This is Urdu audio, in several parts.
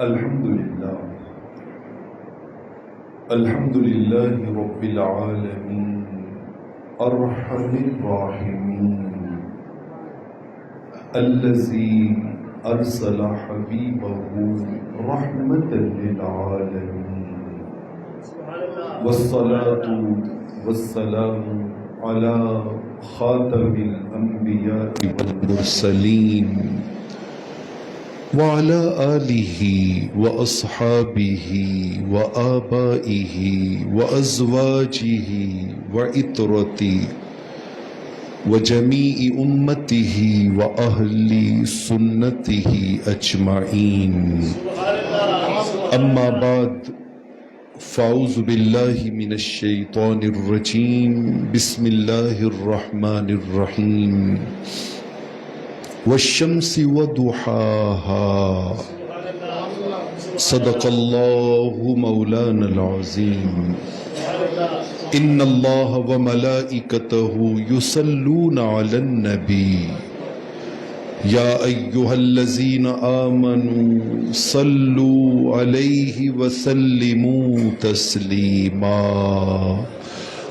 الحمد لله رب العالمين الرحمن الرحيم الذي أرسل حبيبه رحمة للعالمين والصلاة والسلام على خاتم الأنبياء والمرسلين وعلى آله وأصحابه وآبائه وأزواجه وعترته وجميع أمته وأهل سنته أجمعين أما بعد فأعوذ بالله من الشيطان الرجيم بسم الله الرحمن الرحيم والشمس وضحاها صدق الله مولانا العظيم إن الله وملائكته يصلون على النبي يا أيها الذين آمنوا صلوا عليه وسلموا تسليما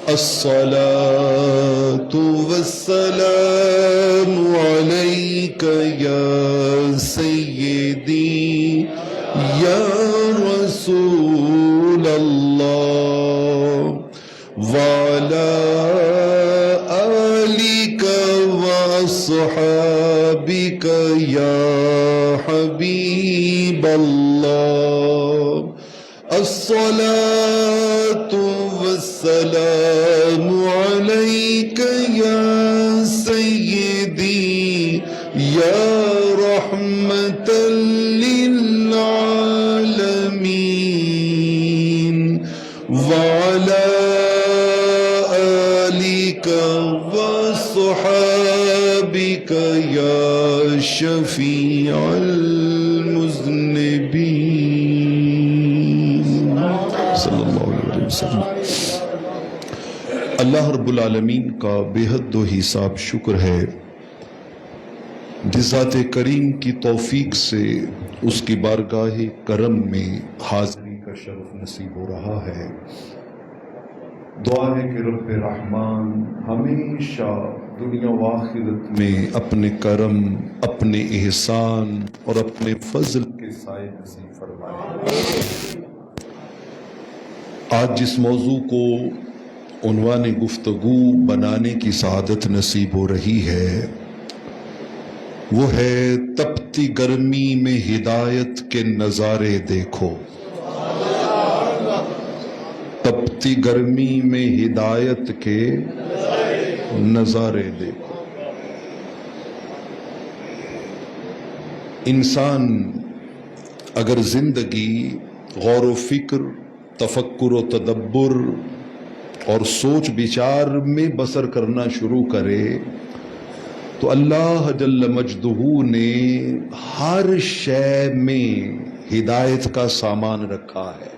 الصلاة والسلام عليك يا سيدي يا رسول الله وعلى آلك وأصحابك يا حبيب الله الصلاة والسلام عليك يا سيدي يا رحمة للعالمين وعلى آلك وصحابك يا شفيع المذنبين صلی اللہ علیہ وسلم۔ اللہ رب العالمین کا بے حد و حساب شکر ہے جس ذات کریم کی توفیق سے اس کی بارگاہ کرم میں حاضری کا شرف نصیب ہو رہا ہے۔ دعا ہے کہ رب رحمان ہمیشہ دنیا و آخرت میں اپنے کرم، اپنے احسان اور اپنے فضل کے سائے نصیب فرمائے۔ آج جس موضوع کو عنوان گفتگو بنانے کی سعادت نصیب ہو رہی ہے وہ ہے تپتی گرمی میں ہدایت کے نظارے دیکھو۔ تپتی گرمی میں ہدایت کے نظارے دیکھو۔ انسان اگر زندگی غور و فکر، تفکر و تدبر اور سوچ بچار میں بسر کرنا شروع کرے تو اللہ جل مجدہ نے ہر شے میں ہدایت کا سامان رکھا ہے۔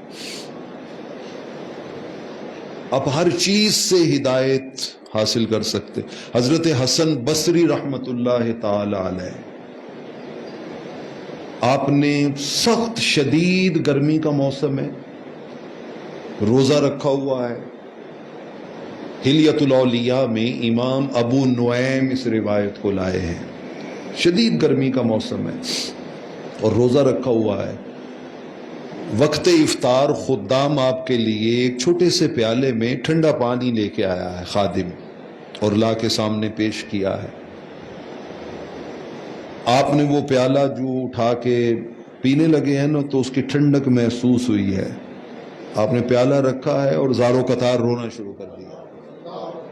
آپ ہر چیز سے ہدایت حاصل کر سکتے۔ حضرت حسن بصری رحمت اللہ تعالی علیہ، آپ نے سخت شدید گرمی کا موسم ہے، روزہ رکھا ہوا ہے۔ حلیۃ الاولیاء میں امام ابو نعیم اس روایت کو لائے ہیں۔ شدید گرمی کا موسم ہے اور روزہ رکھا ہوا ہے۔ وقت افطار خدام آپ کے لیے ایک چھوٹے سے پیالے میں ٹھنڈا پانی لے کے آیا ہے خادم، اور لا کے سامنے پیش کیا ہے۔ آپ نے وہ پیالہ جو اٹھا کے پینے لگے ہیں نا تو اس کی ٹھنڈک محسوس ہوئی ہے۔ آپ نے پیالہ رکھا ہے اور زارو قطار رونا شروع کر دیا۔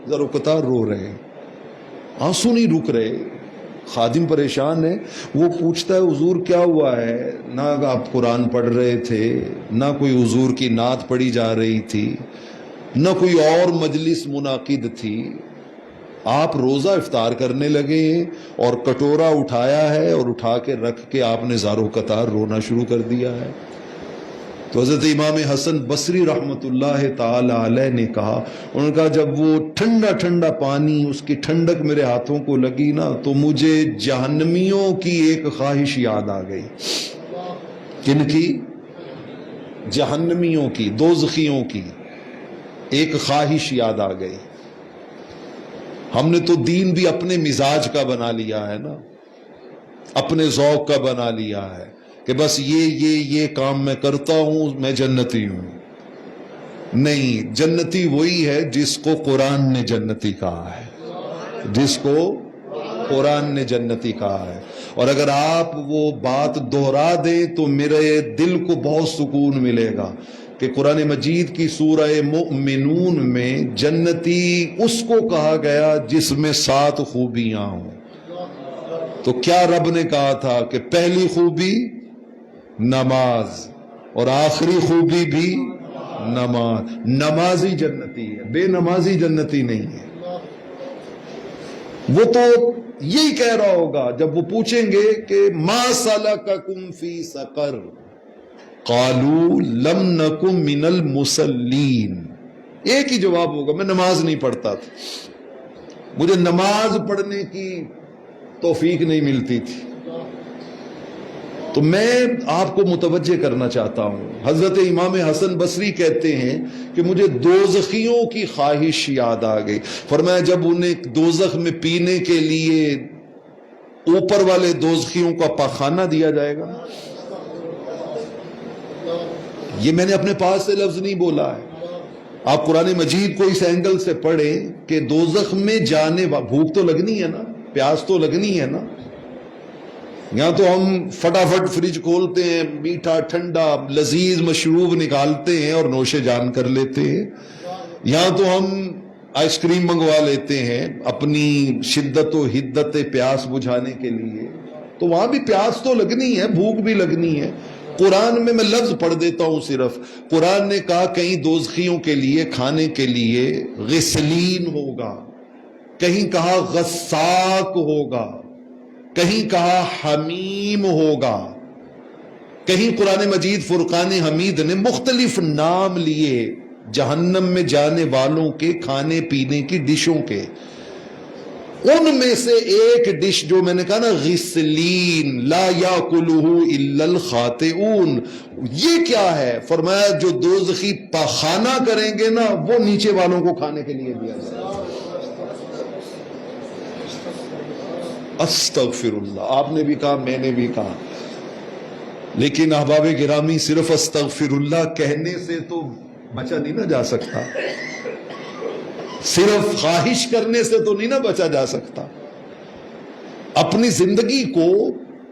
زارو قطار رو رہے ہیں، آنسو نہیں رک رہے۔ خادم پریشان ہے، وہ پوچھتا ہے حضور کیا ہوا ہے؟ نہ آپ قرآن پڑھ رہے تھے، نہ کوئی حضور کی نعت پڑھی جا رہی تھی، نہ کوئی اور مجلس منعقد تھی، آپ روزہ افطار کرنے لگے اور کٹورا اٹھایا ہے اور اٹھا کے رکھ کے آپ نے زارو قطار رونا شروع کر دیا ہے۔ تو حضرت امام حسن بصری رحمت اللہ تعالی علیہ نے کہا، انہوں نے کہا جب وہ ٹھنڈا ٹھنڈا پانی اس کی ٹھنڈک میرے ہاتھوں کو لگی نا تو مجھے جہنمیوں کی ایک خواہش یاد آ گئی کن کی؟ جہنمیوں کی، دوزخیوں کی۔ ایک خواہش یاد آ گئی، ہم نے تو دین بھی اپنے مزاج کا بنا لیا ہے نا، اپنے ذوق کا بنا لیا ہے کہ بس یہ کام میں کرتا ہوں میں جنتی ہوں۔ نہیں، جنتی وہی ہے جس کو قرآن نے جنتی کہا ہے، جس کو قرآن نے جنتی کہا ہے۔ اور اگر آپ وہ بات دہرا دیں تو میرے دل کو بہت سکون ملے گا کہ قرآن مجید کی سورہ مؤمنون میں جنتی اس کو کہا گیا جس میں 7 خوبیاں ہوں۔ تو کیا رب نے کہا تھا کہ پہلی خوبی نماز اور آخری خوبی بھی نماز۔ نمازی جنتی ہے، بے نمازی جنتی نہیں ہے۔ وہ تو یہی کہہ رہا ہوگا جب وہ پوچھیں گے کہ ما سلککم فی سقر قالوا لم نک من المصلین، ایک ہی جواب ہوگا، میں نماز نہیں پڑھتا تھا، مجھے نماز پڑھنے کی توفیق نہیں ملتی تھی۔ تو میں آپ کو متوجہ کرنا چاہتا ہوں، حضرت امام حسن بصری کہتے ہیں کہ مجھے دوزخیوں کی خواہش یاد آ گئی۔ فرمایا جب انہیں دوزخ میں پینے کے لیے اوپر والے دوزخیوں کا پاخانہ دیا جائے گا، یہ میں نے اپنے پاس سے لفظ نہیں بولا ہے، آپ قرآن مجید کو اس اینگل سے پڑھیں کہ دوزخ میں جانے بھوک تو لگنی ہے نا، پیاس تو لگنی ہے نا۔ یہاں تو ہم فٹافٹ فریج کھولتے ہیں، میٹھا ٹھنڈا لذیذ مشروب نکالتے ہیں اور نوش جان کر لیتے ہیں۔ یہاں تو ہم آئس کریم منگوا لیتے ہیں اپنی شدت و حدت پیاس بجھانے کے لیے، تو وہاں بھی پیاس تو لگنی ہے، بھوک بھی لگنی ہے۔ قرآن میں لفظ پڑھ دیتا ہوں صرف، قرآن نے کہا کہیں دوزخیوں کے لیے کھانے کے لیے غسلین ہوگا، کہیں کہا غساق ہوگا، کہیں کہا حمیم ہوگا، کہیں قرآن مجید فرقان حمید نے مختلف نام لیے جہنم میں جانے والوں کے کھانے پینے کی ڈشوں کے۔ ان میں سے ایک ڈش جو میں نے کہا نا غسلین لا یاکلہ الا الخاطئون، یہ کیا ہے؟ فرمایا جو دوزخی پاخانہ کریں گے نا وہ نیچے والوں کو کھانے کے لیے دیا جائے گا۔ استغفر اللہ، آپ نے بھی کہا میں نے بھی کہا، لیکن احباب گرامی صرف استغفر اللہ کہنے سے تو بچا نہیں نہ جا سکتا، صرف خواہش کرنے سے تو نہیں نہ بچا جا سکتا۔ اپنی زندگی کو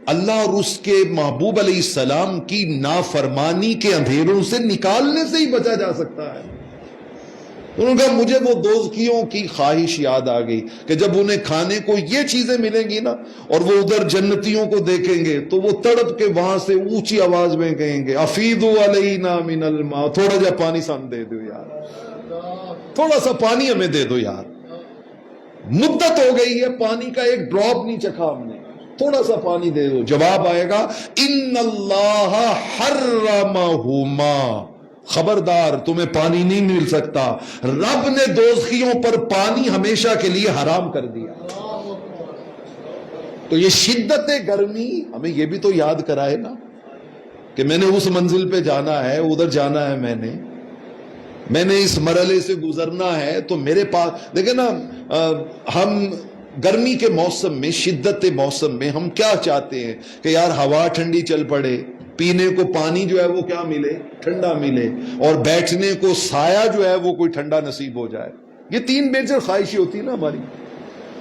اللہ اور اس کے محبوب علیہ السلام کی نافرمانی کے اندھیروں سے نکالنے سے ہی بچا جا سکتا ہے۔ انہوں نے کہا مجھے وہ دوزخیوں کی خواہش یاد آ گئی کہ جب انہیں کھانے کو یہ چیزیں ملیں گی نا اور وہ ادھر جنتیوں کو دیکھیں گے تو وہ تڑپ کے وہاں سے اونچی آواز میں کہیں گے افیدوا علینا من الماء، تھوڑا جا پانی سان دے دو یار، تھوڑا سا پانی ہمیں دے دو یار، مدت ہو گئی ہے پانی کا ایک ڈراپ نہیں چکھا ہم نے، تھوڑا سا پانی دے دو۔ جواب آئے گا ان اللہ حرمہما، خبردار تمہیں پانی نہیں مل سکتا، رب نے دوزخیوں پر پانی ہمیشہ کے لیے حرام کر دیا۔ تو یہ شدت گرمی ہمیں یہ بھی تو یاد کرائے نا کہ میں نے اس منزل پہ جانا ہے، ادھر جانا ہے، میں نے اس مرحلے سے گزرنا ہے، تو میرے پاس دیکھیں نا، ہم گرمی کے موسم میں، شدت موسم میں ہم کیا چاہتے ہیں کہ یار ہوا ٹھنڈی چل پڑے، پینے کو پانی جو ہے وہ کیا ملے، ٹھنڈا ملے، اور بیٹھنے کو سایہ جو ہے وہ کوئی ٹھنڈا نصیب ہو جائے۔ یہ 3 میجر خواہشیں ہوتی ہیں نا ہماری۔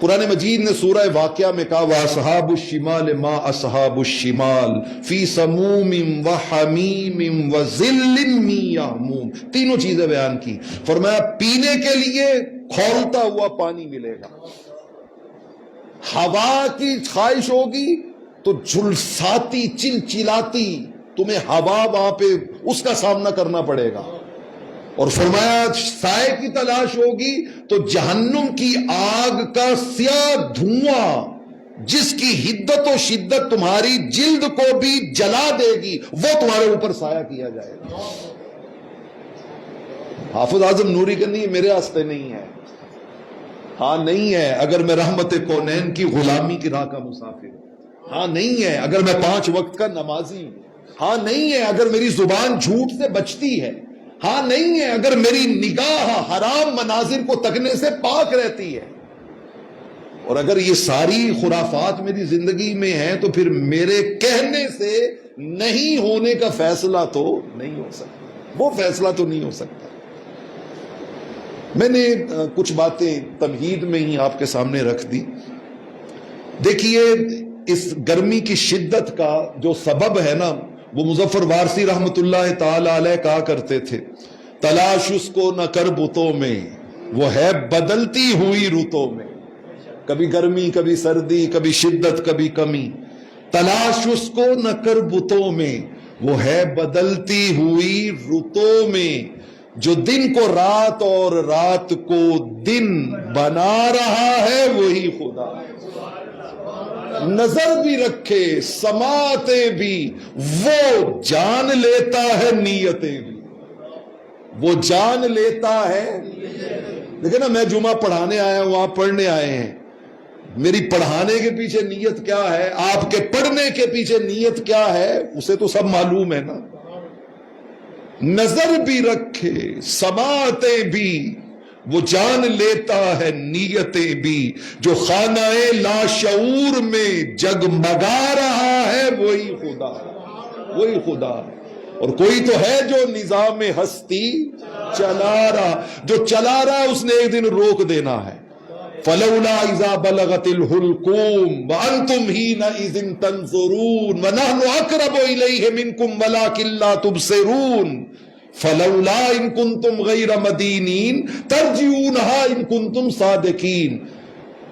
قرآن مجید نے سورہ واقعہ میں کہا وَأَصْحَابُ الشِّمَالِ مَا أَصْحَابُ الشِّمَالِ فِي سَمُومٍ وَحَمِيمٍ وَظِلٍّ مِّن يَحْمُومٍ، تینوں چیزیں بیان کی۔ فرمایا پینے کے لیے کھولتا ہوا پانی ملے گا، ہوا کی خواہش ہوگی تو جھلساتی چلچلاتی تمہیں ہوا وہاں پہ اس کا سامنا کرنا پڑے گا، اور فرمایا سائے کی تلاش ہوگی تو جہنم کی آگ کا سیاہ دھواں جس کی حدت و شدت تمہاری جلد کو بھی جلا دے گی وہ تمہارے اوپر سایہ کیا جائے گا۔ حافظ اعظم نوری کا نہیں، میرے واسطے نہیں ہے، ہاں نہیں ہے اگر میں رحمت کونین کی غلامی کی راہ کا مسافر ہوں، ہاں نہیں ہے اگر میں 5 وقت کا نمازی ہوں، ہاں نہیں ہے اگر میری زبان جھوٹ سے بچتی ہے، ہاں نہیں ہے اگر میری نگاہ حرام مناظر کو تکنے سے پاک رہتی ہے، اور اگر یہ ساری خرافات میری زندگی میں ہیں تو پھر میرے کہنے سے نہیں ہونے کا فیصلہ تو نہیں ہو سکتا، وہ فیصلہ تو نہیں ہو سکتا۔ میں نے کچھ باتیں تمہید میں ہی آپ کے سامنے رکھ دی۔ دیکھیے اس گرمی کی شدت کا جو سبب ہے نا، وہ مظفر وارثی رحمت اللہ تعالی علیہ کہا کرتے تھے، تلاش اس کو نہ کر بتوں میں، وہ ہے بدلتی ہوئی رتوں میں۔ کبھی گرمی، کبھی سردی، کبھی شدت، کبھی کمی، تلاش اس کو نہ کر بتوں میں، وہ ہے بدلتی ہوئی رتوں میں، جو دن کو رات اور رات کو دن بنا رہا ہے وہی خدا ہے۔ نظر بھی رکھے سماعتیں بھی، وہ جان لیتا ہے نیتیں بھی، وہ جان لیتا ہے۔ دیکھیں نا، میں جمعہ پڑھانے آیا ہوں، آپ پڑھنے آئے ہیں، میری پڑھانے کے پیچھے نیت کیا ہے، آپ کے پڑھنے کے پیچھے نیت کیا ہے، اسے تو سب معلوم ہے نا۔ نظر بھی رکھے سماعتیں بھی، وہ جان لیتا ہے نیتیں بھی، جو خانہ لاشعور میں جگمگا رہا ہے وہی خدا ہے، وہی خدا ہے۔ اور کوئی تو ہے جو نظام ہستی چلا رہا، جو چلا رہا اس نے ایک دن روک دینا ہے۔ فلولا اذا بلغت الحلقوم وانتم حينئذ تنظرون ونحن اقرب اليه منكم ولكن لا تبصرون فلولا ان كنتم غير مدينين ترجعونها ان كنتم صادقين۔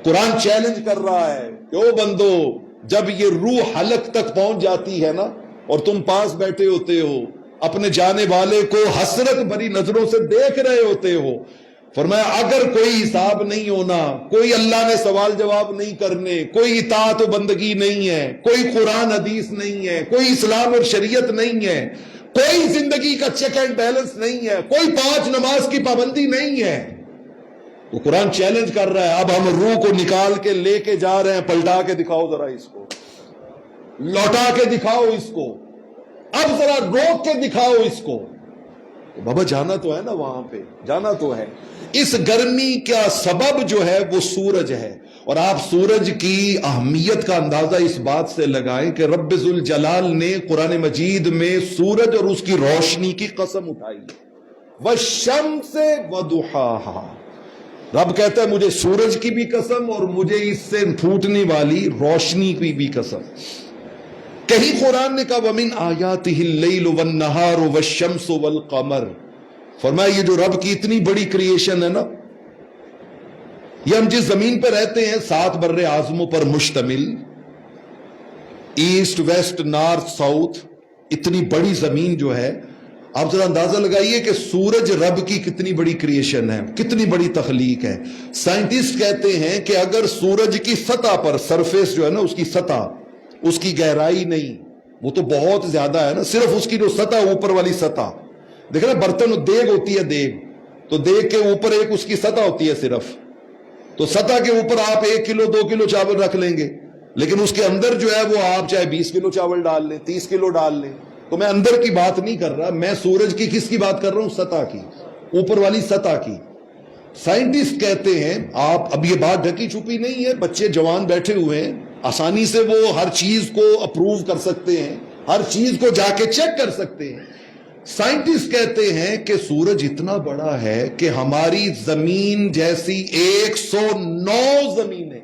قرآن چیلنج کر رہا ہے کہ او بندو، جب یہ روح حلق تک پہنچ جاتی ہے نا، اور تم پاس بیٹھے ہوتے ہو، اپنے جانے والے کو حسرت بھری نظروں سے دیکھ رہے ہوتے ہو، فرمایا اگر کوئی حساب نہیں ہونا، کوئی اللہ نے سوال جواب نہیں کرنے، کوئی اطاعت و بندگی نہیں ہے، کوئی قرآن حدیث نہیں ہے، کوئی اسلام اور شریعت نہیں ہے، کوئی زندگی کا چیک اینڈ بیلنس نہیں ہے، کوئی 5 نماز کی پابندی نہیں ہے، تو قرآن چیلنج کر رہا ہے اب ہم روح کو نکال کے لے کے جا رہے ہیں، پلٹا کے دکھاؤ ذرا اس کو، لوٹا کے دکھاؤ اس کو، اب ذرا روک کے دکھاؤ اس کو۔ بابا جانا تو ہے نا، وہاں پہ جانا تو ہے۔ اس گرمی کا سبب جو ہے وہ سورج ہے، اور آپ سورج کی اہمیت کا اندازہ اس بات سے لگائیں کہ رب ذوالجلال نے قرآن مجید میں سورج اور اس کی روشنی کی قسم اٹھائی، والشمس وضحاها۔ رب کہتا ہے مجھے سورج کی بھی قسم اور مجھے اس سے پھوٹنے والی روشنی کی بھی قسم۔ کہیں قرآن نے کہا وَمِنْ آیَاتِهِ اللَّيْلُ وَالنَّهَارُ وَالشَّمْسُ وَالْقَمَرُ، فرمایا یہ جو رب کی اتنی بڑی کریشن ہے نا، یہ ہم جس زمین پہ رہتے ہیں 7 بر اعظموں پر مشتمل، ایسٹ ویسٹ نارتھ ساؤتھ، اتنی بڑی زمین جو ہے، آپ ذرا اندازہ لگائیے کہ سورج رب کی کتنی بڑی کریشن ہے، کتنی بڑی تخلیق ہے۔ سائنٹسٹ کہتے ہیں کہ اگر سورج کی سطح پر، سرفیس جو ہے نا اس کی سطح، اس کی گہرائی نہیں، وہ تو بہت زیادہ ہے نا، صرف اس کی جو سطح، اوپر والی سطح، دیکھ نا برتن دیگ ہوتی ہے، دیگ تو دیگ کے اوپر ایک اس کی سطح ہوتی ہے صرف، تو سطح کے اوپر آپ 1 کلو 2 کلو چاول رکھ لیں گے، لیکن اس کے اندر جو ہے وہ آپ چاہے 20 کلو چاول ڈال لیں، 30 کلو ڈال لیں۔ تو میں اندر کی بات نہیں کر رہا، میں سورج کی کس کی بات کر رہا ہوں؟ سطح کی، اوپر والی سطح کی۔ سائنٹسٹ کہتے ہیں، آپ اب یہ بات ڈھکی چھپی نہیں ہے، بچے جوان بیٹھے ہوئے ہیں، آسانی سے وہ ہر چیز کو اپروو کر سکتے ہیں، ہر چیز کو جا کے چیک کر سکتے ہیں۔ سائنٹسٹ کہتے ہیں کہ سورج اتنا بڑا ہے کہ ہماری زمین جیسی 109 زمینیں،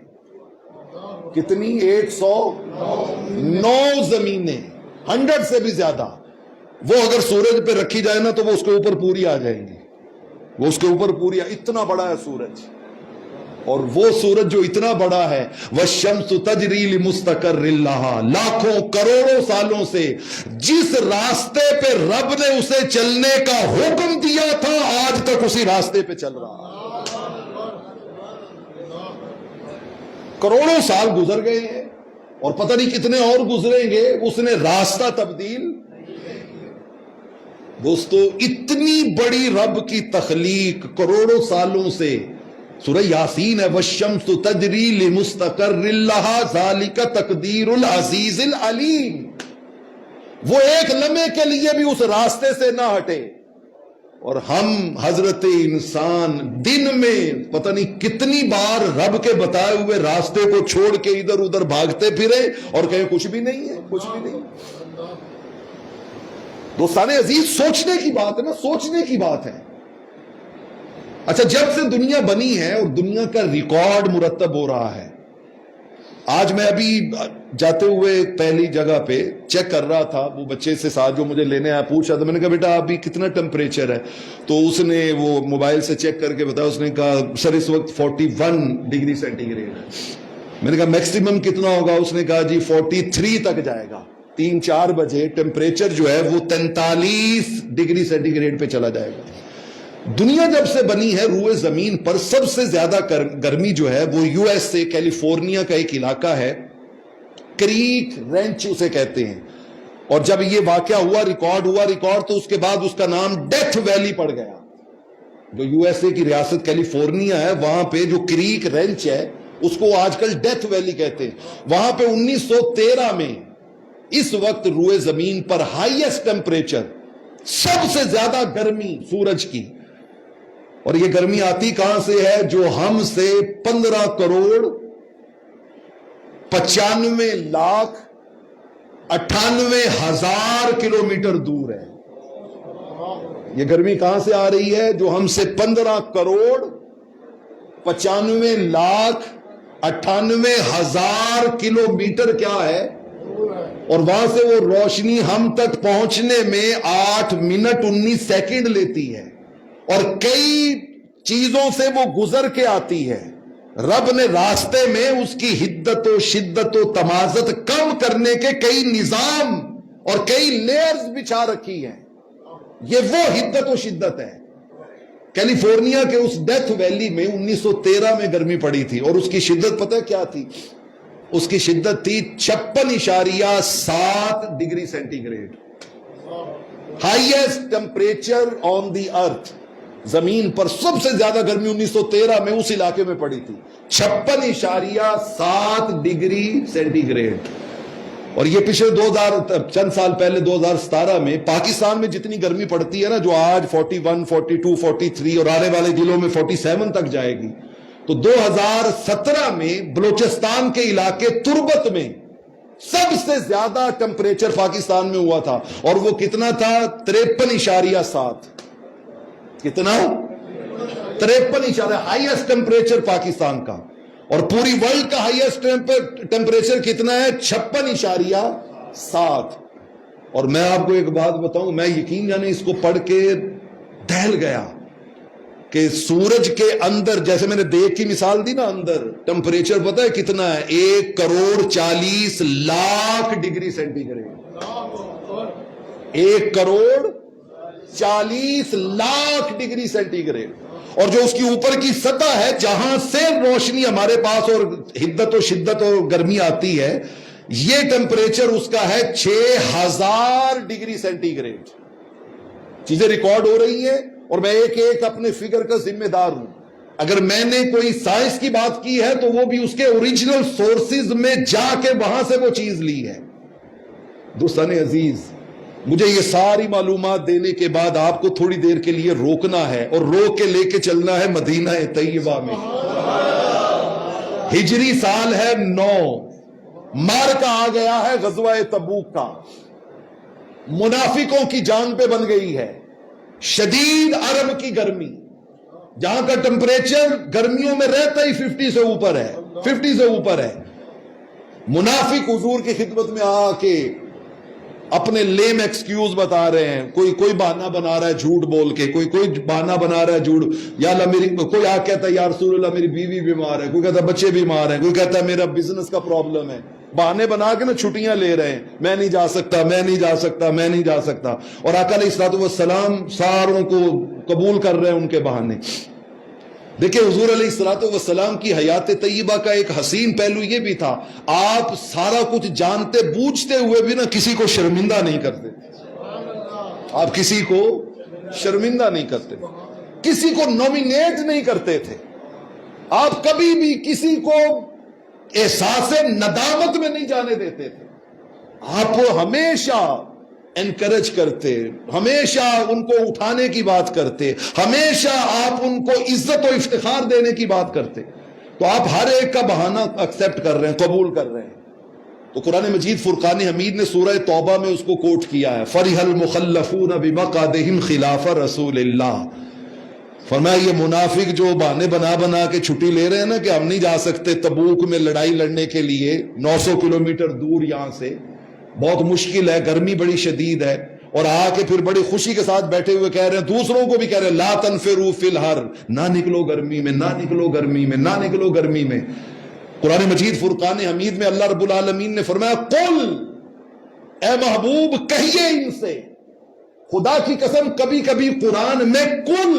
کتنی؟ 109 زمینیں، 100 سے بھی زیادہ، وہ اگر سورج پہ رکھی جائے نا تو وہ اس کے اوپر پوری آ جائیں گی، وہ اس کے اوپر پوری، اتنا بڑا ہے سورج۔ اور وہ سورج جو اتنا بڑا ہے، وَالشَّمْسُ تَجْرِي لِمُسْتَقَرٍّ لَهَا، لاکھوں کروڑوں سالوں سے جس راستے پہ رب نے اسے چلنے کا حکم دیا تھا، آج تک اسی راستے پہ چل رہا ہے۔ کروڑوں سال گزر گئے ہیں اور پتہ نہیں کتنے اور گزریں گے، اس نے راستہ تبدیل۔ دوستو اتنی بڑی رب کی تخلیق کروڑوں سالوں سے، سورہ یاسین ہے، وَالشَّمْسُ تَجْرِي لِمُسْتَقَرٍّ لَهَا ذَلِكَ تَقْدِيرُ الْعَزِيزِ الْعَلِيمِ۔ وہ ایک لمحے کے لیے بھی اس راستے سے نہ ہٹے. اور ہم حضرت انسان دن میں پتہ نہیں کتنی بار رب کے بتائے ہوئے راستے کو چھوڑ کے ادھر ادھر بھاگتے پھرے اور کہیں کچھ بھی نہیں ہے، کچھ بھی نہیں. دوستان عزیز، سوچنے کی بات ہے نا، سوچنے کی بات ہے. اچھا، جب سے دنیا بنی ہے اور دنیا کا ریکارڈ مرتب ہو رہا ہے. آج میں ابھی جاتے ہوئے پہلی جگہ پہ چیک کر رہا تھا، وہ بچے سے ساتھ جو مجھے لینے آیا پوچھ رہا تھا، میں نے کہا بیٹا ابھی کتنا ٹمپریچر ہے؟ تو اس نے وہ موبائل سے چیک کر کے بتایا، اس نے کہا سر اس وقت 41 ڈگری سینٹی گریڈ ہے. میں نے کہا میکسیمم کتنا ہوگا؟ اس نے کہا جی 43 تک جائے گا. 3-4 بجے ٹمپریچر جو ہے وہ 43 ڈگری سینٹی گریڈ پہ چلا جائے گا. دنیا جب سے بنی ہے روئے زمین پر سب سے زیادہ گرمی جو ہے وہ یو ایس سے کیلیفورنیا کا ایک علاقہ ہے، کریک رینچ اسے کہتے ہیں. اور جب یہ واقعہ ہوا، ریکارڈ تو اس کے بعد اس کا نام ڈیتھ ویلی پڑ گیا. جو یو ایس اے کی ریاست کیلیفورنیا ہے وہاں پہ جو کریک رینچ ہے اس کو آج کل ڈیتھ ویلی کہتے ہیں. وہاں پہ 1913 میں اس وقت روئے زمین پر ہائیسٹ ٹمپریچر، سب سے زیادہ گرمی سورج کی. اور یہ گرمی آتی کہاں سے ہے؟ جو ہم سے 15 کروڑ 95 لاکھ 98 ہزار کلومیٹر دور ہے. یہ گرمی کہاں سے آ رہی ہے؟ جو ہم سے 15 کروڑ 95 لاکھ 98 ہزار کلومیٹر کیا ہے؟ اور وہاں سے وہ روشنی ہم تک پہنچنے میں 8 منٹ 19 سیکنڈ لیتی ہے. اور کئی چیزوں سے وہ گزر کے آتی ہے. رب نے راستے میں اس کی حدت و شدت و تمازت کم کرنے کے کئی نظام اور کئی لیئرز بچھا رکھی ہیں. یہ وہ حدت و شدت ہے. کیلیفورنیا کے اس ڈیتھ ویلی میں 1913 میں گرمی پڑی تھی اور اس کی شدت پتہ ہے کیا تھی؟ اس کی شدت تھی 56.7 degree centigrade. Highest temperature on the earth. زمین پر سب سے زیادہ گرمی 1913 میں اس علاقے میں پڑی تھی، 56.7 ڈگری سینٹی گریڈ. اور یہ پچھلے چند سال پہلے 2017 میں پاکستان میں جتنی گرمی پڑتی ہے نا، جو آج 41 42 43 اور آنے والے دنوں میں 47 تک جائے گی، تو 2017 میں بلوچستان کے علاقے تربت میں سب سے زیادہ ٹمپریچر پاکستان میں ہوا تھا. اور وہ کتنا تھا؟ 53.7. کتنا؟ 53. ہائیسٹ ٹمپریچر پاکستان کا. اور پوری ورلڈ کا ہائیسٹ ٹمپریچر کتنا ہے؟ 56.7. اور میں آپ کو ایک بات بتاؤں، میں یقین جانے اس کو پڑھ کے دہل گیا کہ سورج کے اندر، جیسے میں نے دیکھ کی مثال دی نا، اندر ٹمپریچر پتہ ہے کتنا ہے؟ 1 crore 40 lakh degree centigrade. 1 crore 40 lakh degree centigrade. اور جو اس کی اوپر کی سطح ہے جہاں سے روشنی ہمارے پاس اور حدت و شدت اور گرمی آتی ہے، یہ ٹمپریچر اس کا ہے 6000 ڈگری سینٹی گریڈ. چیزیں ریکارڈ ہو رہی ہیں اور میں ایک ایک اپنے فگر کا ذمہ دار ہوں. اگر میں نے کوئی سائنس کی بات کی ہے تو وہ بھی اس کے اوریجنل سورسز میں جا کے وہاں سے وہ چیز لی ہے. دوستان عزیز، مجھے یہ ساری معلومات دینے کے بعد آپ کو تھوڑی دیر کے لیے روکنا ہے اور روک کے لے کے چلنا ہے مدینہ طیبہ میں. ہجری سال ہے 9. مارکا آ گیا ہے غزوہ تبوک کا. منافقوں کی جان پہ بن گئی ہے. شدید عرب کی گرمی، جہاں کا ٹمپریچر گرمیوں میں رہتا ہی 50 سے اوپر ہے، 50 سے اوپر ہے. منافق حضور کی خدمت میں آ کے اپنے لیم ایکسکیوز بتا رہے ہیں. کوئی بہانہ بنا رہا ہے جھوٹ بول کے، کوئی بہانہ بنا رہا ہے جھوٹ. یا اللہ میری، کوئی آ کہتا ہے یا رسول اللہ میری بیوی بیمار ہے، کوئی کہتا ہے بچے بیمار ہیں، کوئی کہتا ہے میرا بزنس کا پرابلم ہے. بہانے بنا کے نا چھٹیاں لے رہے ہیں، میں نہیں جا سکتا، میں نہیں جا سکتا، میں نہیں جا سکتا. اور آقا علیہ الصلوۃ والسلام ساروں کو قبول کر رہے ہیں ان کے بہانے. دیکھیں حضور علیہ الصلوۃ والسلام کی حیات طیبہ کا ایک حسین پہلو یہ بھی تھا، آپ سارا کچھ جانتے بوجھتے ہوئے بھی نا کسی کو شرمندہ نہیں کرتے. آپ کسی کو شرمندہ نہیں کرتے، کسی کو نومینیٹ نہیں کرتے تھے. آپ کبھی بھی کسی کو احساس ندامت میں نہیں جانے دیتے تھے. آپ ہمیشہ انکریج کرتے, ہمیشہ ان کو اٹھانے کی بات کرتے, ہمیشہ آپ ان کو عزت و افتخار دینے کی بات کرتے, تو آپ ہر ایک کا بہانہ ایکسپٹ کر رہے ہیں, قبول کر رہے ہیں. تو قرآن مجید فرقان حمید نے سورہ توبہ میں اس کو کوٹ کیا ہے, فَرِحَ الْمُخَلَّفُونَ بِمَقْعَدِهِمْ خِلَافَ رَسُولِ اللَّهِ. فرمایا یہ منافق جو بہانے بنا بنا کے چھٹی لے رہے ہیں نا کہ ہم نہیں جا سکتے تبوک میں لڑائی لڑنے کے لیے, 900 کلومیٹر دور یہاں سے, بہت مشکل ہے, گرمی بڑی شدید ہے, اور آ کے پھر بڑی خوشی کے ساتھ بیٹھے ہوئے کہہ رہے ہیں, دوسروں کو بھی کہہ رہے ہیں, لا تنفروا فی الحر, نہ نکلو گرمی میں, نہ نکلو گرمی میں, نہ نکلو گرمی میں. قرآن مجید فرقان حمید میں اللہ رب العالمین نے فرمایا, قل, اے محبوب کہیے ان سے, خدا کی قسم کبھی کبھی قرآن میں قل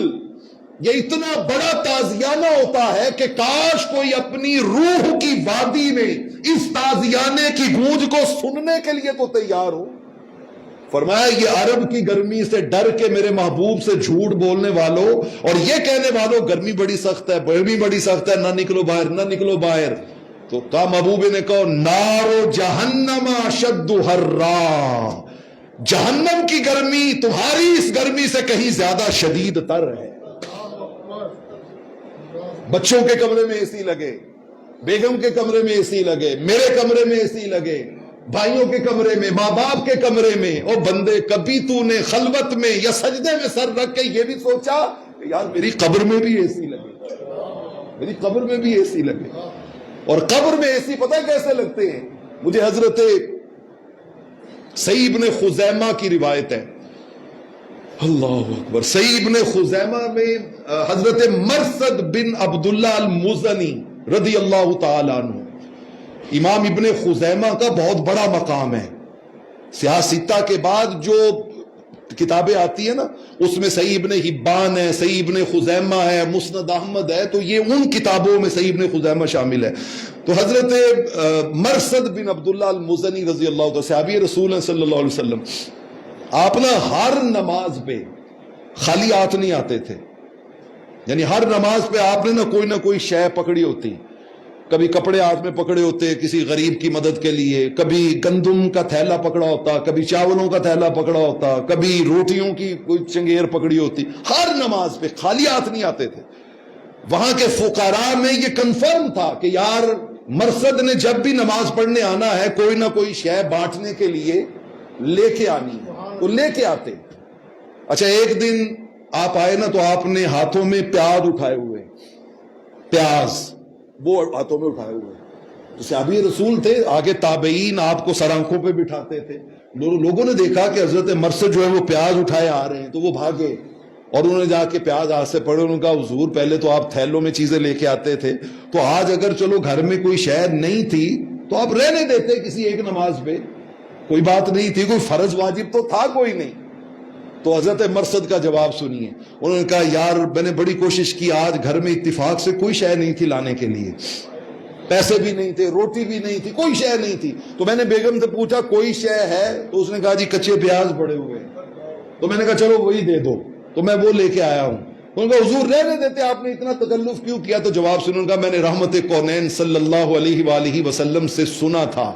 یہ اتنا بڑا تازیانہ ہوتا ہے کہ کاش کوئی اپنی روح کی وادی میں اس تازیانے کی گونج کو سننے کے لیے تو تیار ہو. فرمایا یہ عرب کی گرمی سے ڈر کے میرے محبوب سے جھوٹ بولنے والوں اور یہ کہنے والوں گرمی بڑی سخت ہے, گرمی بڑی سخت ہے, نہ نکلو باہر, نہ نکلو باہر. تو کہا محبوب نے کہو, نارو جہنم اشد حرا, جہنم کی گرمی تمہاری اس گرمی سے کہیں زیادہ شدید تر ہے. بچوں کے کمرے میں اے سی لگے, بیگم کے کمرے میں اے سی لگے, میرے کمرے میں اے سی لگے, بھائیوں کے کمرے میں, ماں باپ کے کمرے میں. او بندے, کبھی تو نے خلوت میں یا سجدے میں سر رکھ کے یہ بھی سوچا کہ یار میری قبر میں بھی اے سی لگے, میری قبر میں بھی اے سی لگے. اور قبر میں اے سی پتہ کیسے لگتے ہیں؟ مجھے حضرت سعید بن خزیمہ کی روایت ہے, اللہ اکبر, سعید بن خزیمہ میں حضرت مرثد بن عبداللہ المزنی رضی اللہ تعالیٰ عنہ, امام ابن خزیمہ کا بہت بڑا مقام ہے. سیاستہ کے بعد جو کتابیں آتی ہیں نا اس میں صحیح ابن حبان ہے, صحیح ابن خزیمہ ہے, مسند احمد ہے, تو یہ ان کتابوں میں صحیح ابن خزیمہ شامل ہے. تو حضرت مرثد بن عبداللہ المزنی رضی اللہ عنہ صحابی رسول صلی اللہ علیہ وسلم, آپ نا ہر نماز پہ خالی ہاتھ نہیں آتے تھے, یعنی ہر نماز پہ آپ نے نہ کوئی شے پکڑی ہوتی, کبھی کپڑے ہاتھ میں پکڑے ہوتے کسی غریب کی مدد کے لیے, کبھی گندم کا تھیلا پکڑا ہوتا, کبھی چاولوں کا تھیلا پکڑا ہوتا, کبھی روٹیوں کی کوئی چنگیر پکڑی ہوتی. ہر نماز پہ خالی ہاتھ نہیں آتے تھے. وہاں کے فقراء میں یہ کنفرم تھا کہ یار مرثد نے جب بھی نماز پڑھنے آنا ہے کوئی نہ کوئی شے بانٹنے کے لیے لے کے آنی ہے, وہ لے کے آتے. اچھا ایک دن آپ آئے نا تو آپ نے ہاتھوں میں پیاز اٹھائے ہوئے, پیاز وہ ہاتھوں میں اٹھائے ہوئے. تو صحابی رسول تھے, آگے تابعین آپ کو سر آنکھوں پہ بٹھاتے تھے. لوگوں نے دیکھا کہ حضرت مرثد جو ہے وہ پیاز اٹھائے آ رہے ہیں, تو وہ بھاگے اور انہوں نے جا کے پیاز ہاتھ سے پڑے. انہوں نے کہا حضور پہلے تو آپ تھیلوں میں چیزیں لے کے آتے تھے, تو آج اگر چلو گھر میں کوئی شے نہیں تھی تو آپ رہنے دیتے کسی ایک نماز پہ, کوئی بات نہیں تھی, کوئی فرض واجب تو تھا کوئی نہیں. تو حضرت مرثد کا جواب سنیے. انہوں نے کہا یار میں نے بڑی کوشش کی, آج گھر میں اتفاق سے کوئی شے نہیں تھی لانے کے لیے, پیسے بھی نہیں تھے, روٹی بھی نہیں تھی, کوئی شے نہیں تھی. تو میں نے بیگم سے پوچھا کوئی شے ہے؟ تو اس نے کہا جی کچے پیاز پڑے ہوئے ہیں. تو میں نے کہا چلو وہی دے دو, تو میں وہ لے کے آیا ہوں. انہوں نے کہا حضور رہنے دیتے, آپ نے اتنا تکلف کیوں کیا؟ تو جواب سنوں گا, میں نے رحمت کونین صلی اللہ علیہ وآلہ وسلم سے سنا تھا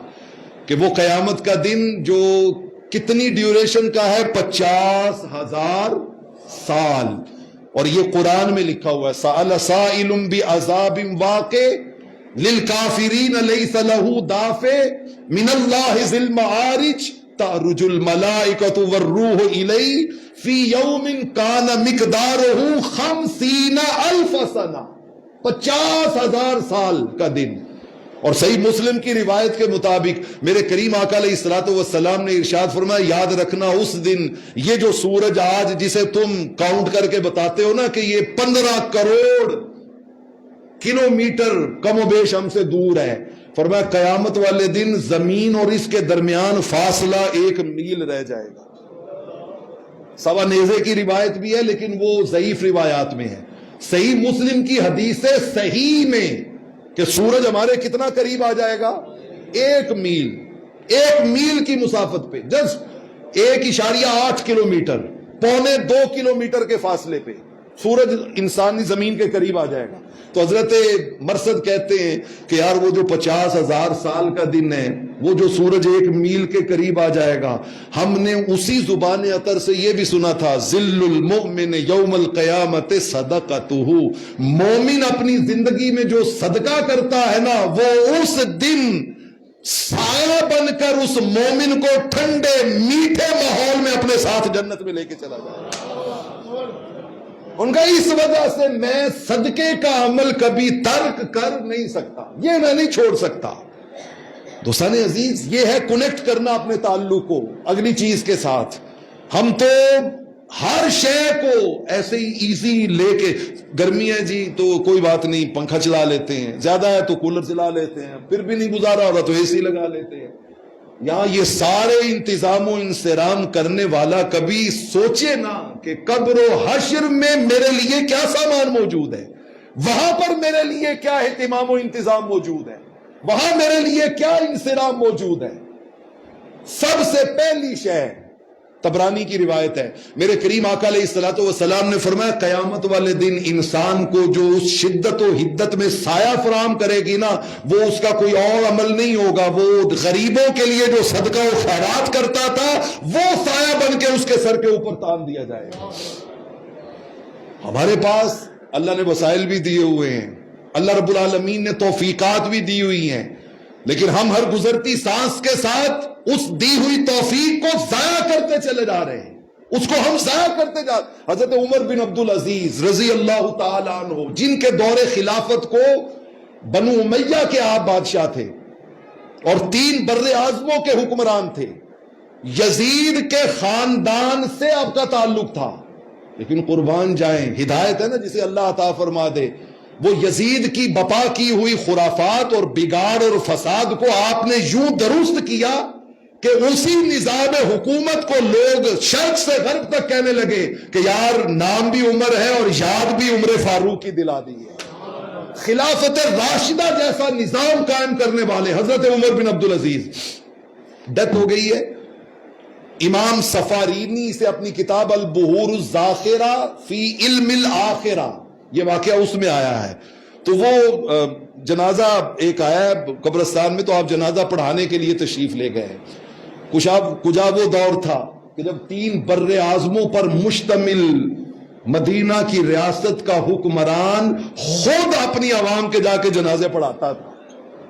کہ وہ قیامت کا دن جو کتنی ڈیوریشن کا ہے, 50,000 سال. اور یہ قرآن میں لکھا ہوا ہے, سأل سائل بعذاب واقع للکافرین لیس لہ دافع من اللہ ذی المعارج تعرج الملائکۃ والروح الیہ فی یوم کان مقدارہ 50,000 سنہ, 50,000 سال کا دن. اور صحیح مسلم کی روایت کے مطابق میرے کریم آقا علیہ الصلوۃ والسلام نے ارشاد فرمایا, یاد رکھنا اس دن یہ جو سورج آج جسے تم کاؤنٹ کر کے بتاتے ہو نا کہ یہ 15 کروڑ کلومیٹر کم و بیش ہم سے دور ہے, فرمایا قیامت والے دن زمین اور اس کے درمیان فاصلہ 1 میل رہ جائے گا. سوا نیزے کی روایت بھی ہے لیکن وہ ضعیف روایات میں ہے. صحیح مسلم کی حدیث صحیح میں کہ سورج ہمارے کتنا قریب آ جائے گا, 1 میل, 1 میل کی مسافت پہ, جسٹ 1.8 کلومیٹر, 1.25 کلومیٹر کے فاصلے پہ سورج انسانی زمین کے قریب آ جائے گا. تو حضرت مرثد کہتے ہیں کہ یار وہ جو 50,000 سال کا دن ہے وہ جو سورج 1 میل کے قریب آ جائے گا. ہم نے اسی زبان اطہر سے یہ بھی سنا تھا ذل المؤمن یوم القیامت صدقتہ. مومن اپنی زندگی میں جو صدقہ کرتا ہے نا وہ اس دن سایہ بن کر اس مومن کو ٹھنڈے میٹھے ماحول میں اپنے ساتھ جنت میں لے کے چلا جائے. ان کا اس وجہ سے میں صدقے کا عمل کبھی ترک کر نہیں سکتا, یہ میں نہیں چھوڑ سکتا. دوستان عزیز, یہ ہے کنیکٹ کرنا اپنے تعلق کو اگلی چیز کے ساتھ. ہم تو ہر شے کو ایسے ہی ایزی لے کے, گرمی ہے جی تو کوئی بات نہیں پنکھا چلا لیتے ہیں, زیادہ ہے تو کولر چلا لیتے ہیں, پھر بھی نہیں گزارا ہو رہا تو اے سی لگا لیتے ہیں. یہاں یہ سارے انتظام و انصرام کرنے والا کبھی سوچے نا کہ قبر و حشر میں میرے لیے کیا سامان موجود ہے, وہاں پر میرے لیے کیا اہتمام و انتظام موجود ہے, وہاں میرے لیے کیا انصرام موجود ہے. سب سے پہلی شے طبرانی کی روایت ہے, میرے کریم آقا علیہ الصلوۃ والسلام نے فرمایا قیامت والے دن انسان کو جو اس شدت و حدت میں سایہ فراہم کرے گی نا وہ اس کا کوئی اور عمل نہیں ہوگا, وہ غریبوں کے لیے جو صدقہ و خیرات کرتا تھا وہ سایہ بن کے اس کے سر کے اوپر تان دیا جائے گا. ہمارے پاس اللہ نے وسائل بھی دیے ہوئے ہیں, اللہ رب العالمین نے توفیقات بھی دی ہوئی ہیں, لیکن ہم ہر گزرتی سانس کے ساتھ اس دی ہوئی توفیق کو ضائع کرتے چلے جا رہے ہیں, اس کو ہم ضائع کرتے جا. حضرت عمر بن عبد العزیز رضی اللہ تعالی عنہ, جن کے دور خلافت کو بنو امیہ کے آپ بادشاہ تھے اور 3 بر اعظموں کے حکمران تھے, یزید کے خاندان سے آپ کا تعلق تھا, لیکن قربان جائیں ہدایت ہے نا جسے اللہ عطا فرما دے, وہ یزید کی بپا کی ہوئی خرافات اور بگاڑ اور فساد کو آپ نے یوں درست کیا کہ اسی نظام حکومت کو لوگ شرق سے غرب تک کہنے لگے کہ یار نام بھی عمر ہے اور یاد بھی عمر فاروق کی دلا دی ہے. خلافت راشدہ جیسا نظام قائم کرنے والے حضرت عمر بن عبد العزیز, ڈیتھ ہو گئی ہے. امام سفارینی سے اپنی کتاب البحور الزاخرہ فی علم الآخرہ یہ واقعہ اس میں آیا ہے. تو وہ جنازہ ایک آیا ہے قبرستان میں, تو آپ جنازہ پڑھانے کے لیے تشریف لے گئے. کجا وہ دور تھا کہ جب 3 بر اعظموں پر مشتمل مدینہ کی ریاست کا حکمران خود اپنی عوام کے جا کے جنازے پڑھاتا تھا,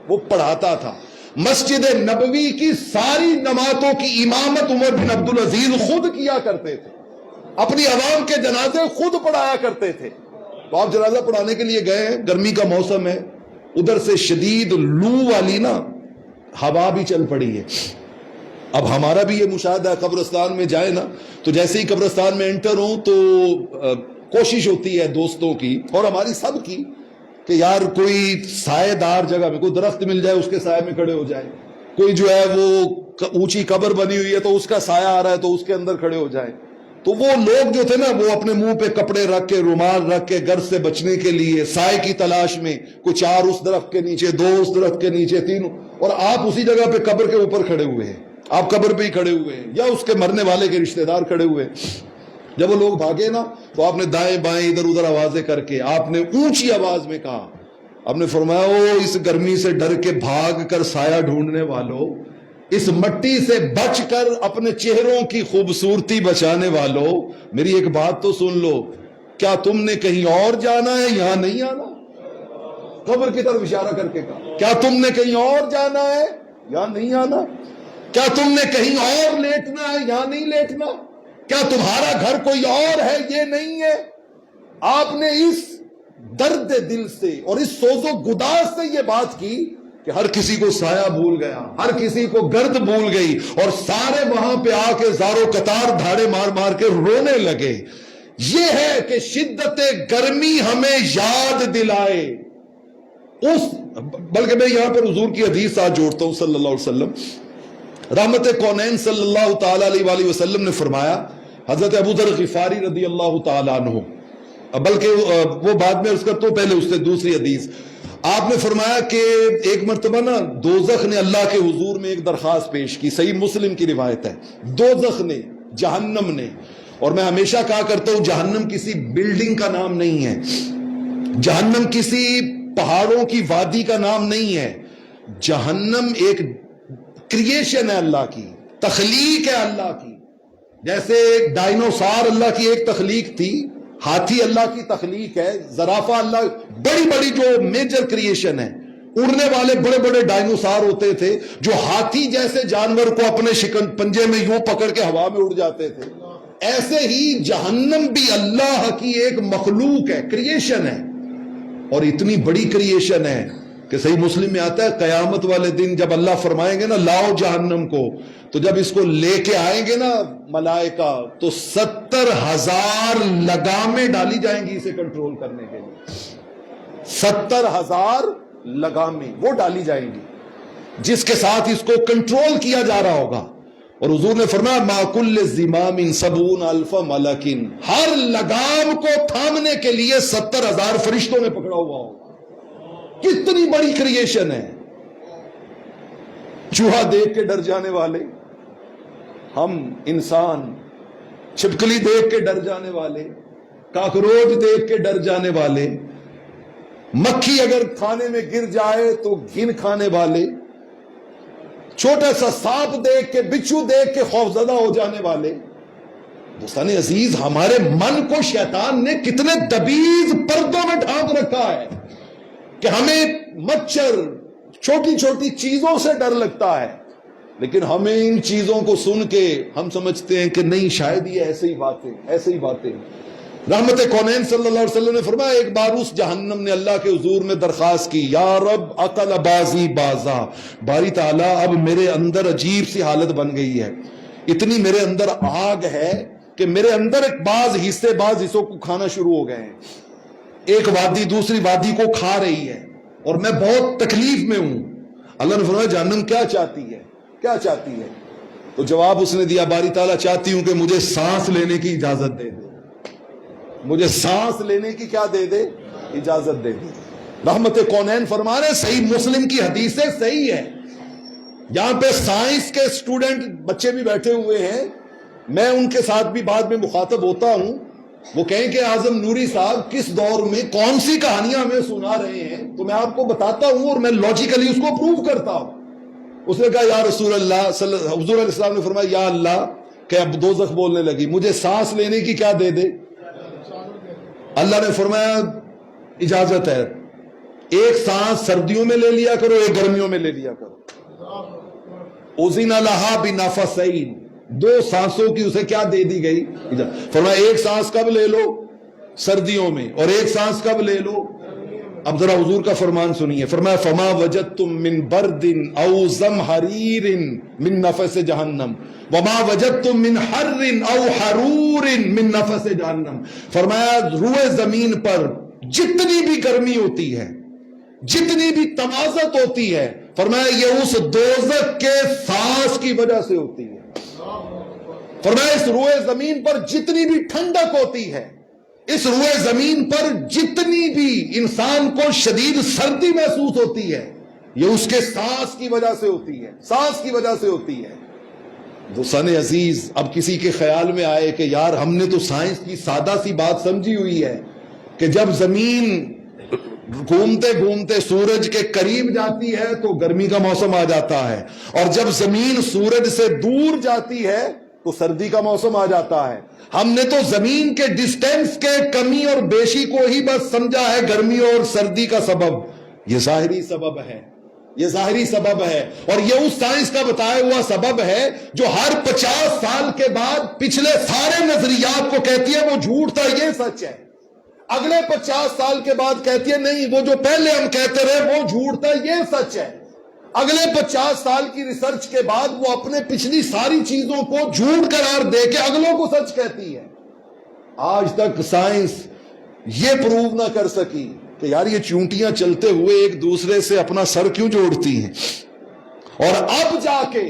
وہ پڑھاتا تھا. مسجد نبوی کی ساری نمازوں کی امامت عمر بن عبد العزیز خود کیا کرتے تھے, اپنی عوام کے جنازے خود پڑھایا کرتے تھے. تو آپ جنازہ پڑھانے کے لیے گئے ہیں, گرمی کا موسم ہے, ادھر سے شدید لو والی نا ہوا بھی چل پڑی ہے. اب ہمارا بھی یہ مشاہدہ ہے, قبرستان میں جائے نا تو جیسے ہی قبرستان میں انٹر ہوں تو کوشش ہوتی ہے دوستوں کی اور ہماری سب کی کہ یار کوئی سائے دار جگہ میں کوئی درخت مل جائے اس کے سائے میں کھڑے ہو جائے, کوئی جو ہے وہ اونچی قبر بنی ہوئی ہے تو اس کا سایہ آ رہا ہے تو اس کے اندر کھڑے ہو جائے. تو وہ لوگ جو تھے نا وہ اپنے منہ پہ کپڑے رکھ کے رومال رکھ کے گرد سے بچنے کے لیے سائے کی تلاش میں, کوئی 4 اس درخت کے نیچے, 2 اس درخت کے نیچے, 3, اور آپ اسی جگہ پہ قبر کے اوپر کھڑے ہوئے ہیں, آپ قبر پہ ہی کھڑے ہوئے ہیں یا اس کے مرنے والے کے رشتہ دار کھڑے ہوئے. جب وہ لوگ بھاگے نا تو آپ نے دائیں بائیں ادھر ادھر آوازیں کر کے آپ نے اونچی آواز میں کہا, آپ نے فرمایا او اس گرمی سے ڈر کے بھاگ کر سایہ ڈھونڈنے والوں, اس مٹی سے بچ کر اپنے چہروں کی خوبصورتی بچانے والوں, میری ایک بات تو سن لو, کیا تم نے کہیں اور جانا ہے, یہاں نہیں آنا. قبر کی طرف اشارہ کر کے کہا, کیا تم نے کہیں اور جانا ہے, یہاں نہیں آنا. کیا تم نے کہیں اور لیٹنا ہے, یہاں نہیں لیٹنا. کیا تمہارا گھر کوئی اور ہے, یہ نہیں ہے. آپ نے اس درد دل سے اور اس سوز و گداز سے یہ بات کی کہ ہر کسی کو سایہ بھول گیا, ہر کسی کو گرد بھول گئی, اور سارے وہاں پہ آ کے زارو قطار دھاڑے مار مار کے رونے لگے. یہ ہے کہ شدت گرمی ہمیں یاد دلائے اس, بلکہ میں یہاں پر حضور کی حدیث ساتھ جوڑتا ہوں صلی اللہ علیہ وسلم. رحمت کونین صلی اللہ تعالی علیہ وآلہ وسلم نے فرمایا, حضرت ابو ذر غفاری رضی اللہ تعالی عنہ, بلکہ وہ بعد میں اس کا تو پہلے اس سے دوسری حدیث, آپ نے فرمایا کہ ایک مرتبہ نا دوزخ نے اللہ کے حضور میں ایک درخواست پیش کی, صحیح مسلم کی روایت ہے. دوزخ نے, جہنم نے, اور میں ہمیشہ کہا کرتا ہوں جہنم کسی بلڈنگ کا نام نہیں ہے, جہنم کسی پہاڑوں کی وادی کا نام نہیں ہے, جہنم ایک کریشن ہے اللہ کی، تخلیق ہے اللہ کی. جیسے ایک ڈائنوسار اللہ کی ایک تخلیق تھی، ہاتھی اللہ کی تخلیق ہے، زرافہ اللہ، بڑی بڑی جو میجر کریشن ہے. اڑنے والے بڑے بڑے ڈائنوسار ہوتے تھے جو ہاتھی جیسے جانور کو اپنے شکن پنجے میں یوں پکڑ کے ہوا میں اڑ جاتے تھے. ایسے ہی جہنم بھی اللہ کی ایک مخلوق ہے، کریشن ہے، اور اتنی بڑی کریشن ہے کہ صحیح مسلم میں آتا ہے قیامت والے دن جب اللہ فرمائیں گے نا لاؤ جہنم کو، تو جب اس کو لے کے آئیں گے نا ملائکہ تو 70,000 لگامیں ڈالی جائیں گی اسے کنٹرول کرنے کے لیے. 70,000 لگامیں وہ ڈالی جائیں گی جس کے ساتھ اس کو کنٹرول کیا جا رہا ہوگا. اور حضور نے فرمایا ما کل زمام 70,000 ملک، ہر لگام کو تھامنے کے لیے 70,000 فرشتوں نے پکڑا ہوا ہوگا. کتنی بڑی کریشن ہے. چوہا دیکھ کے ڈر جانے والے ہم انسان، چھپکلی دیکھ کے ڈر جانے والے، کاکروچ دیکھ کے ڈر جانے والے، مکھی اگر کھانے میں گر جائے تو گھن کھانے والے، چھوٹا سا سانپ دیکھ کے، بچھو دیکھ کے خوفزدہ ہو جانے والے. دوستان عزیز، ہمارے من کو شیطان نے کتنے دبیز پردوں میں ڈھانپ رکھا ہے کہ ہمیں مچھر، چھوٹی چھوٹی چیزوں سے ڈر لگتا ہے، لیکن ہمیں ان چیزوں کو سن کے ہم سمجھتے ہیں کہ نہیں شاید یہ ایسے ہی باتیں. رحمت کونین صلی اللہ علیہ وسلم نے فرمایا ایک بار اس جہنم نے اللہ کے حضور میں درخواست کی، یا رب عقل بازی بازا، باری تعالیٰ اب میرے اندر عجیب سی حالت بن گئی ہے، اتنی میرے اندر آگ ہے کہ میرے اندر ایک بعض حصوں کو کھانا شروع ہو گئے ہیں، ایک وادی دوسری وادی کو کھا رہی ہے اور میں بہت تکلیف میں ہوں. اللہ نے فرمایا جہنم کیا چاہتی ہے؟ تو جواب اس نے دیا، باری تعالیٰ چاہتی ہوں کہ مجھے سانس لینے کی اجازت دے دے، مجھے سانس لینے کی کیا دے دے؟ اجازت دے دے. رحمت کونین فرما رہے صحیح مسلم کی حدیث ہے، صحیح ہے. یہاں پہ سائنس کے اسٹوڈنٹ بچے بھی بیٹھے ہوئے ہیں، میں ان کے ساتھ بھی بعد میں مخاطب ہوتا ہوں. وہ کہیں کہ اعظم نوری صاحب کس دور میں کون سی کہانیاں ہمیں سنا رہے ہیں، تو میں آپ کو بتاتا ہوں اور میں لاجیکلی اس کو پروو کرتا ہوں. اس نے کہا یا رسول اللہ، حضور علیہ السلام نے فرمایا یا اللہ، کہ اب دوزخ بولنے لگی، مجھے سانس لینے کی کیا دے دے؟ اللہ نے فرمایا اجازت ہے، ایک سانس سردیوں میں لے لیا کرو، ایک گرمیوں میں لے لیا کرو. اذن لہا بنفسین، 2 سانسوں کی اسے کیا دے دی گئی؟ فرمایا ایک سانس کب لے لو؟ سردیوں میں، اور ایک سانس کب لے لو؟ اب ذرا حضور کا فرمان سنیے، فرمایا فما وجدتم من برد او زمہریر من نفس جہنم وما وجدتم من حر او حرور من نفس جہنم. فرمایا روئے زمین پر جتنی بھی گرمی ہوتی ہے، جتنی بھی تمازت ہوتی ہے، فرمایا یہ اس دوزخ کے سانس کی وجہ سے ہوتی ہے. فرمایا اس روئے زمین پر جتنی بھی ٹھنڈک ہوتی ہے، اس روئے زمین پر جتنی بھی انسان کو شدید سردی محسوس ہوتی ہے، یہ اس کے سانس کی وجہ سے ہوتی ہے، سانس کی وجہ سے ہوتی ہے. دوستان عزیز، اب کسی کے خیال میں آئے کہ یار ہم نے تو سائنس کی سادہ سی بات سمجھی ہوئی ہے کہ جب زمین گھومتے گھومتے سورج کے قریب جاتی ہے تو گرمی کا موسم آ جاتا ہے، اور جب زمین سورج سے دور جاتی ہے تو سردی کا موسم آ جاتا ہے. ہم نے تو زمین کے ڈسٹینس کے کمی اور بیشی کو ہی بس سمجھا ہے گرمی اور سردی کا سبب. یہ ظاہری سبب ہے، یہ ظاہری سبب ہے، اور یہ اس سائنس کا بتایا ہوا سبب ہے جو ہر 50 سال کے بعد پچھلے سارے نظریات کو کہتی ہے وہ جھوٹ تھا، یہ سچ ہے. اگلے 50 سال کے بعد کہتی ہے نہیں وہ جو پہلے ہم کہتے رہے وہ جھوٹ تھا، یہ سچ ہے. اگلے 50 سال کی ریسرچ کے بعد وہ اپنے پچھلی ساری چیزوں کو جھوٹ قرار دے کے اگلوں کو سچ کہتی ہے. آج تک سائنس یہ پروو نہ کر سکی کہ یار یہ چونٹیاں چلتے ہوئے ایک دوسرے سے اپنا سر کیوں جوڑتی ہیں، اور اب جا کے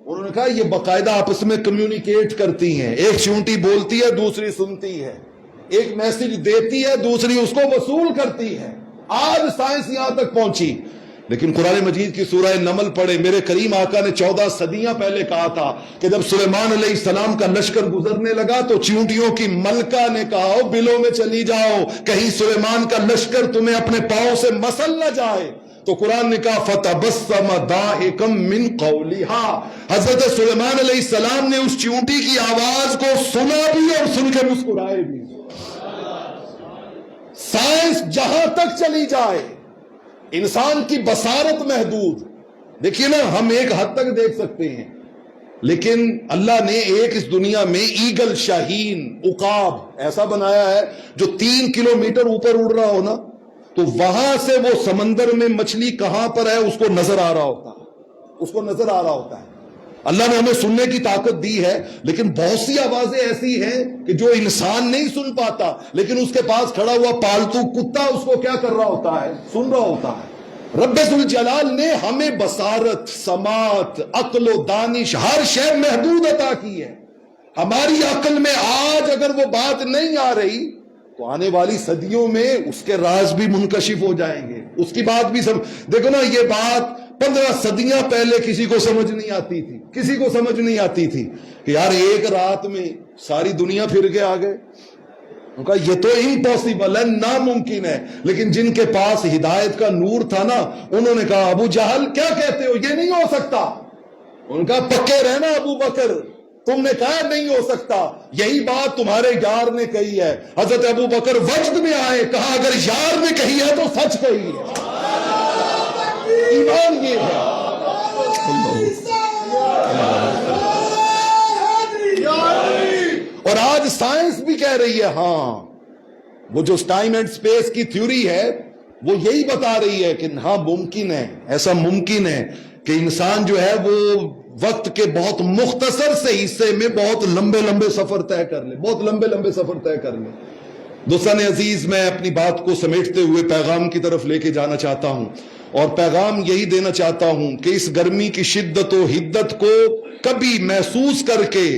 انہوں نے کہا یہ باقاعدہ آپس میں کمیونیکیٹ کرتی ہیں، ایک چونٹی بولتی ہے دوسری سنتی ہے، ایک میسج دیتی ہے دوسری اس کو وصول کرتی ہے. آج سائنس یہاں تک پہنچی. لیکن قرآن مجید کی سورہ نمل پڑھے، میرے کریم آقا نے 14 صدیاں پہلے کہا تھا کہ جب سلیمان علیہ السلام کا لشکر گزرنے لگا تو چیونٹیوں کی ملکہ نے کہا بلوں میں چلی جاؤ، کہیں سلیمان کا لشکر تمہیں اپنے پاؤں سے مسل نہ جائے. تو قرآن نے کہا فتبسم ضاحکا من قولھا، حضرت سلیمان علیہ السلام نے اس چیونٹی کی آواز کو سنا بھی اور سن کے مسکرائے بھی۔ سائنس جہاں تک چلی جائے، انسان کی بصارت محدود، دیکھیے نا ہم ایک حد تک دیکھ سکتے ہیں، لیکن اللہ نے ایک اس دنیا میں ایگل، شاہین، عقاب ایسا بنایا ہے جو 3 کلومیٹر اوپر اڑ رہا ہو نا تو وہاں سے وہ سمندر میں مچھلی کہاں پر ہے اس کو نظر آ رہا ہوتا ہے، اس کو نظر آ رہا ہوتا ہے۔ اللہ نے ہمیں سننے کی طاقت دی ہے، لیکن بہت سی آوازیں ایسی ہیں کہ جو انسان نہیں سن پاتا، لیکن اس کے پاس کھڑا ہوا پالتو کتا اس کو کیا کر رہا ہوتا ہے، سن رہا ہوتا ہے۔ رب ذوالجلال نے ہمیں بصارت، سماعت، عقل و دانش، ہر شے محدود عطا کی ہے۔ ہماری عقل میں آج اگر وہ بات نہیں آ رہی تو آنے والی صدیوں میں اس کے راز بھی منکشف ہو جائیں گے، اس کی بات بھی دیکھو نا، یہ بات 15 صدیاں پہلے کسی کو سمجھ نہیں آتی تھی، کسی کو سمجھ نہیں آتی تھی کہ یار ایک رات میں ساری دنیا پھر کے آ گئے۔ ان کا یہ تو امپاسبل ہے، ناممکن ہے، لیکن جن کے پاس ہدایت کا نور تھا نا انہوں نے کہا ابو جہل کیا کہتے ہو، یہ نہیں ہو سکتا۔ ان کا پکے رہنا ابو بکر، تم نے کہا نہیں ہو سکتا، یہی بات تمہارے یار نے کہی ہے۔ حضرت ابو بکر وجد میں آئے، کہا اگر یار نے کہی ہے تو سچ کہی ہے۔ ایمان یہ ہے۔ اور آج سائنس بھی کہہ رہی ہے، ہاں وہ جو ٹائم اینڈ سپیس کی تھیوری ہے وہ یہی بتا رہی ہے کہ ہاں ممکن ہے، ایسا ممکن ہے کہ انسان جو ہے وہ وقت کے بہت مختصر سے حصے میں بہت لمبے لمبے سفر طے کر لے، بہت لمبے لمبے سفر طے کر لے۔ دوستان عزیز، میں اپنی بات کو سمیٹتے ہوئے پیغام کی طرف لے کے جانا چاہتا ہوں، اور پیغام یہی دینا چاہتا ہوں کہ اس گرمی کی شدت و حدت کو کبھی محسوس کر کے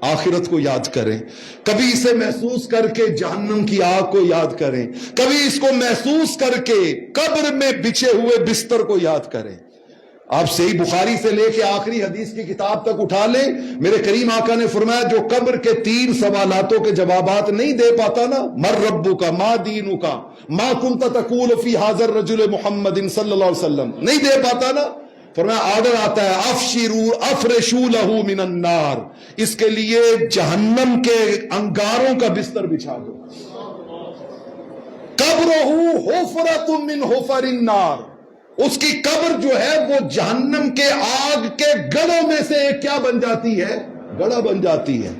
آخرت کو یاد کریں، کبھی اسے محسوس کر کے جہنم کی آگ کو یاد کریں، کبھی اس کو محسوس کر کے قبر میں بچھے ہوئے بستر کو یاد کریں۔ آپ صحیح بخاری سے لے کے آخری حدیث کی کتاب تک اٹھا لیں، میرے کریم آقا نے فرمایا جو قبر کے 3 سوالاتوں کے جوابات نہیں دے پاتا نا، مر ربک، ما دینک، ما کنت تقول فی ھذا الرجل محمد صلی اللہ علیہ وسلم، نہیں دے پاتا نا، فرمایا آرڈر آتا ہے افرشوا لہ من النار، اس کے لیے جہنم کے انگاروں کا بستر بچھا دو۔ قبرہ حفرۃ من حفر النار، اس کی قبر جو ہے وہ جہنم کے آگ کے گڑھوں میں سے ایک کیا بن جاتی ہے، گڑھا بن جاتی ہے۔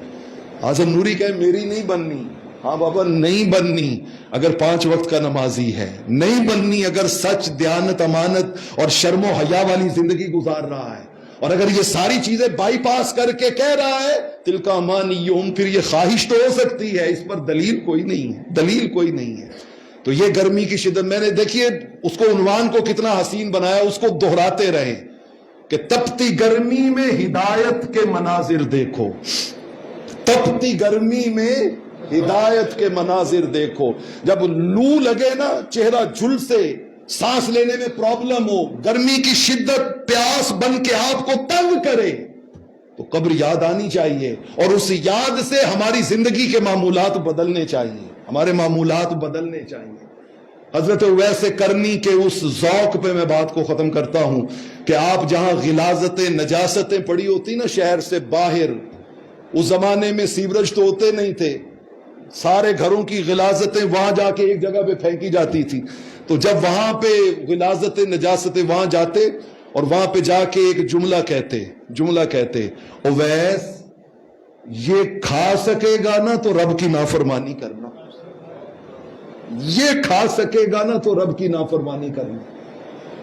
اعظم نوری کہے میری نہیں بننی، ہاں بابا نہیں بننی اگر 5 وقت کا نمازی ہے، نہیں بننی اگر سچ، دیانت، امانت اور شرم و حیا والی زندگی گزار رہا ہے، اور اگر یہ ساری چیزیں بائی پاس کر کے کہہ رہا ہے تلک امانیہم، پھر یہ خواہش تو ہو سکتی ہے، اس پر دلیل کوئی نہیں ہے، دلیل کوئی نہیں ہے۔ تو یہ گرمی کی شدت، میں نے دیکھیے اس کو عنوان کو کتنا حسین بنایا، اس کو دہراتے رہے کہ تپتی گرمی میں ہدایت کے مناظر دیکھو، تپتی گرمی میں ہدایت کے مناظر دیکھو۔ جب لو لگے نا، چہرہ جھل سے، سانس لینے میں پرابلم ہو، گرمی کی شدت پیاس بن کے آپ کو تنگ کرے، تو قبر یاد آنی چاہیے، اور اس یاد سے ہماری زندگی کے معمولات بدلنے چاہیے، ہمارے معمولات بدلنے چاہیے۔ حضرت اویس کرنی کے اس ذوق پہ میں بات کو ختم کرتا ہوں کہ آپ جہاں غلاظتیں، نجاستیں پڑی ہوتی نا شہر سے باہر، اس زمانے میں سیورج تو ہوتے نہیں تھے، سارے گھروں کی غلاظتیں وہاں جا کے ایک جگہ پہ پھینکی جاتی تھی، تو جب وہاں پہ غلاظتیں، نجاستیں وہاں جاتے اور وہاں پہ جا کے ایک جملہ کہتے اویس یہ کھا سکے گا نا تو رب کی نافرمانی کرنا، یہ کھا سکے گا نا تو رب کی نافرمانی کرنا۔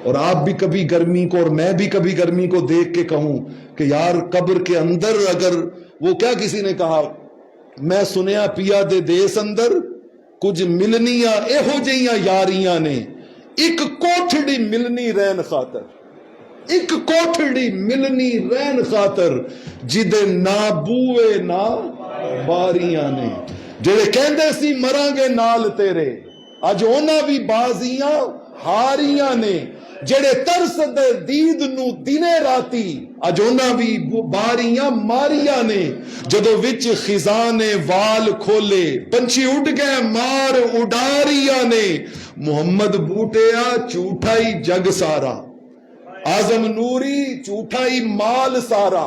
اور آپ بھی کبھی گرمی کو، اور میں بھی کبھی گرمی کو دیکھ کے کہوں کہ یار قبر کے اندر اگر وہ کیا کسی نے کہا، میں سنیا پیا دے دیس اندر کچھ ملنیاں ایہو جیاں یاریاں نے، ایک کوٹھڑی ملنی رہن خاطر، ایک کوٹھڑی ملنی رہن خاطر، جدے نہ بوئے نہ باریاں نے، جڑے کہندے سی مرانگے نال تیرے، اج اونا بھی بازیاں ہاریاں نے، جڑے ترس دے دید نو دینے راتی اجونا بھی باریاں ماریاں نے جدو وچ خزان وال کھولے پنچھی اٹھ گئے مار اڈاریاں نے محمد بوٹیا جھوٹائی جگ سارا آزم نوری جھوٹائی مال سارا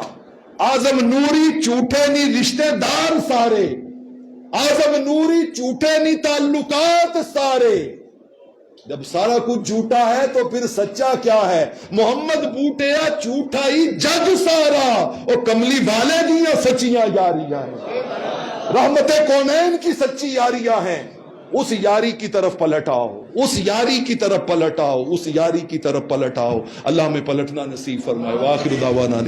آزم نوری جھوٹے نہیں رشتہ دار سارے آزم نوری جھوٹے نہیں تعلقات سارے جب سارا کچھ جھوٹا ہے تو پھر سچا کیا ہے محمد بوٹیا جھوٹا ہی جگ سارا اور کملی والے دیاں سچیاں یاریاں ہیں رحمت کونین کی سچی یاریاں ہیں اس یاری کی طرف پلٹ آؤ اس یاری کی طرف پلٹ آؤ اس یاری کی طرف پلٹ آؤ اللہ میں پلٹنا نصیب فرمائے وآخر دعوانا